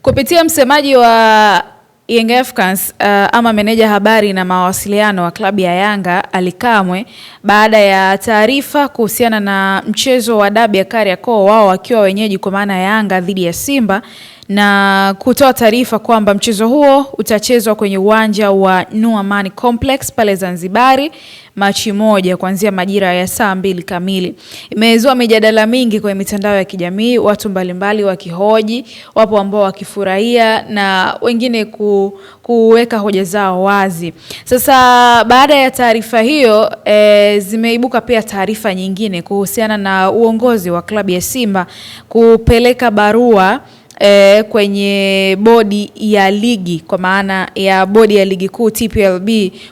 Kupitia msemaji wa Young Africans ama meneja habari na mawasiliano wa klabu ya Yanga Ally Kamwe, baada ya taarifa kuhusiana na mchezo wa dabi ya Kariakoo, wao wakiwa wenyeji kwa maana Yanga dhidi ya Simba, na kutoa taarifa kwamba mchezo huo utachezwa kwenye uwanja wa New Amani Complex pale Zanzibari Machi 1 kuanzia majira ya saa 2 kamili. Imezua mijadala mingi kwenye mitandao ya kijamii, watu mbalimbali wakihoji, wapo ambao wakifurahia na wengine kuweka hoja zao wazi. Sasa baada ya taarifa hiyo zimeibuka pia taarifa nyingine kuhusiana na uongozi wa klabu ya Simba kupeleka barua kwenye bodi ya ligi, kwa maana ya bodi ya ligi kuu TPLB,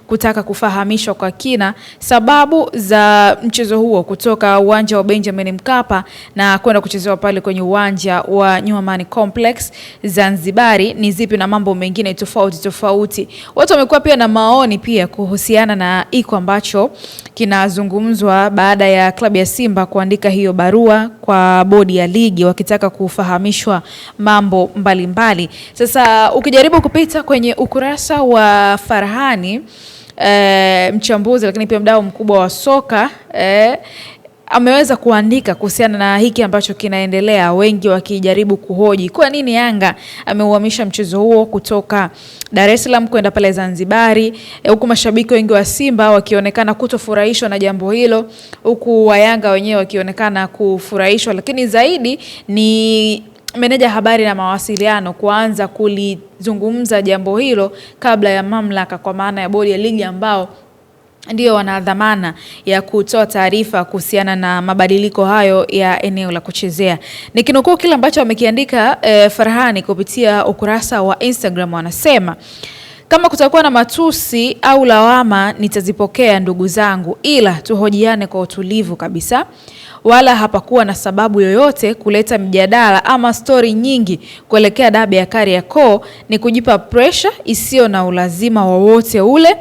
kutaka kufahamishwa kwa kina sababu za mchezo huo kutoka uwanja wa Benjamin Mkapa na kwenda kuchezewa pale kwenye uwanja wa New Amani Complex Zanzibari ni zipi, na mambo mengine tofauti. Watu wamekuwa pia na maoni pia kuhusiana na iko ambacho kinazungumzwa baada ya klabu ya Simba kuandika hiyo barua kwa bodi ya ligi wakitaka kufahamishwa mambo mbalimbali. Sasa ukijaribu kupita kwenye ukurasa wa Farhani, mchambuzi lakini pia mdau mkubwa wa soka, ameweza kuandika kuhusiana na hiki ambacho kinaendelea, wengi wakijaribu kuhoji kwa nini Yanga ameuhamisha mchezo huo kutoka Dar es Salaam kwenda pale Zanzibari, huku mashabiki wengi wa Simba wakionekana kutofurahishwa na jambo hilo, huku wa Yanga wenyewe wakionekana kufurahishwa, lakini zaidi ni meneja habari na mawasiliano kuanza kulizungumza jambo hilo kabla ya mamlaka, kwa maana ya bodi ya ligi ambao ndio wana dhamana ya kutoa taarifa kuhusiana na mabadiliko hayo ya eneo la kuchezea. Nikinukuu kile ambacho wamekiandika Farhani kupitia ukurasa wa Instagram, wanasema: kama kutakuwa na matusi au lawama nitazipokea ndugu zangu, ila tuhojiane kwa utulivu kabisa. Wala hapakuwa na sababu yoyote kuleta mjadala ama story nyingi kuelekea dabi ya Kariakoo, ni kujipa pressure isiyo na ulazima wowote ule,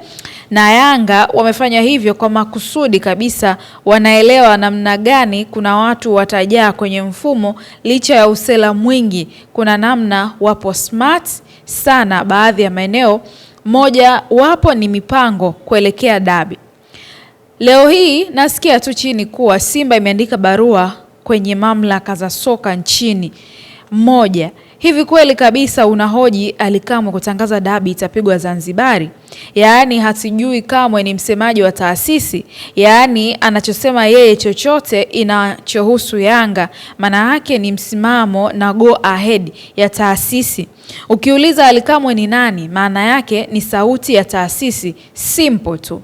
na Yanga wamefanya hivyo kwa makusudi kabisa. Wanaelewa namna gani kuna watu watajaa kwenye mfumo licha ya usela mwingi. Kuna namna wapo smart sana baadhi ya maeneo, moja wapo ni mipango kuelekea dabi. Leo hii nasikia tu chini kuwa Simba imeandika barua kwenye mamlaka za soka nchini. Moja, hivi kweli kabisa unahoji Ally Kamwe kutangaza dabi itapigwa Zanzibari? Yaani hatujui Kamwe ni msemaji wa taasisi, yaani anachosema yeye chochote inachohusu Yanga maana yake ni msimamo na go ahead ya taasisi. Ukiuliza Ally Kamwe ni nani, maana yake ni sauti ya taasisi, simple tu.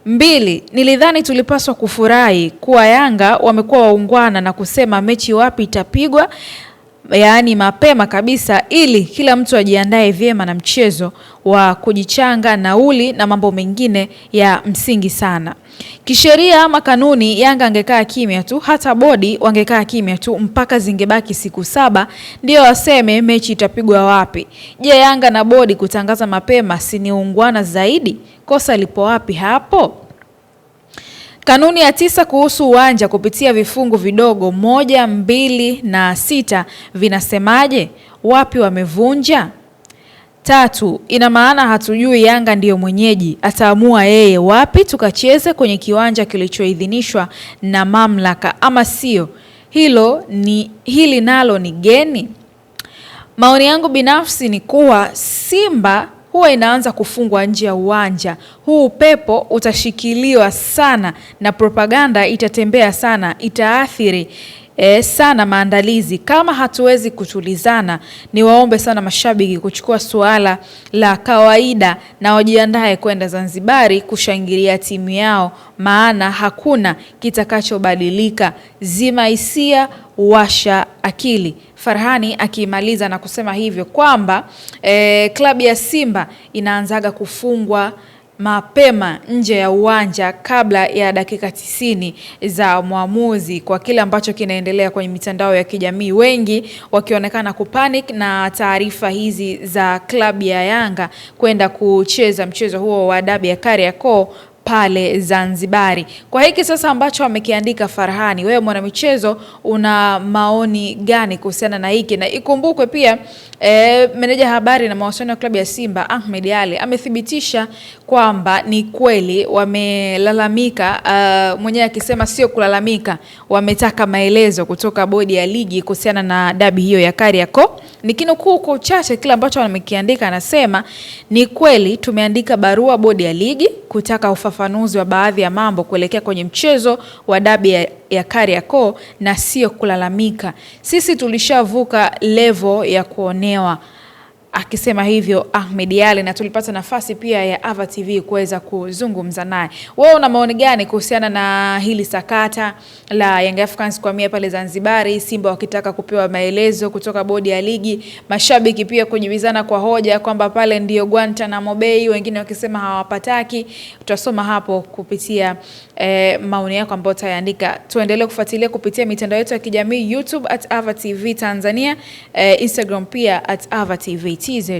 2, nilidhani tulipaswa kufurahi kuwa Yanga wamekuwa waungwana na kusema mechi wapi itapigwa, yaani mapema kabisa, ili kila mtu ajiandae vyema na mchezo wa kujichanga nauli na mambo mengine ya msingi sana. Kisheria ama kanuni, Yanga angekaa kimya tu, hata bodi wangekaa kimya tu mpaka zingebaki siku 7 ndio waseme mechi itapigwa wapi. Je, Yanga na bodi kutangaza mapema si ni ungwana zaidi? Kosa lipo wapi hapo? Kanuni ya 9 kuhusu uwanja kupitia vifungu vidogo 1, 2 na 6 vinasemaje? Wapi wamevunja? 3, ina maana hatujui Yanga ndiyo mwenyeji, ataamua yeye wapi tukacheze kwenye kiwanja kilichoidhinishwa na mamlaka ama sio? Hili nalo ni geni. Maoni yangu binafsi ni kuwa Simba huwa inaanza kufungwa nje ya uwanja, huu upepo utashikiliwa sana na propaganda itatembea sana, itaathiri sana maandalizi. Kama hatuwezi kutulizana, ni waombe sana mashabiki kuchukua suala la kawaida na wajiandae kwenda Zanzibari kushangilia timu yao, maana hakuna kitakachobadilika. Zima hisia, washa akili. Farhani akimaliza na kusema hivyo kwamba klabu ya Simba inaanzaga kufungwa mapema nje ya uwanja kabla ya dakika 90 za mwamuzi, kwa kile ambacho kinaendelea kwenye mitandao ya kijamii, wengi wakionekana kupanic na taarifa hizi za klabu ya Yanga kwenda kucheza mchezo huo wa dabi ya Kariakoo pale Zanzibari. Kwa hiki sasa ambacho amekiandika Farhani, wewe mwanamichezo una maoni gani kuhusiana na hiki? Na ikumbukwe pia Meneja habari na mawasiliano ya klabu ya Simba Ahmed Ally amethibitisha kwamba ni kweli wamelalamika, mwenyewe akisema sio kulalamika, wametaka maelezo kutoka bodi ya ligi kuhusiana na dabi hiyo ya Kariakoo. Nikinukuu kwa uchache kile ambacho wamekiandika, anasema ni kweli tumeandika barua bodi ya ligi kutaka ufafanuzi wa baadhi ya mambo kuelekea kwenye mchezo wa dabi ya Kariakoo na sio kulalamika. Sisi tulishavuka level ya kuonewa. Akisema hivyo Ahmed Ally, na tulipata nafasi pia ya Ava TV kuweza kuzungumza naye. Wewe una maoni gani kuhusiana na hili sakata la Young Africans kuhamia pale Zanzibar, Simba wakitaka kupewa maelezo kutoka bodi ya ligi, mashabiki pia kujibizana kwa hoja kwamba pale ndio Guantanamo Bay, wengine wakisema hawapataki? Tutasoma hapo kupitia maoni yako ambayo utayaandika. Tuendelee kufuatilia kupitia mitandao yetu ya kijamii, YouTube @AvaTV Tanzania, Instagram pia @AvaTV TZ.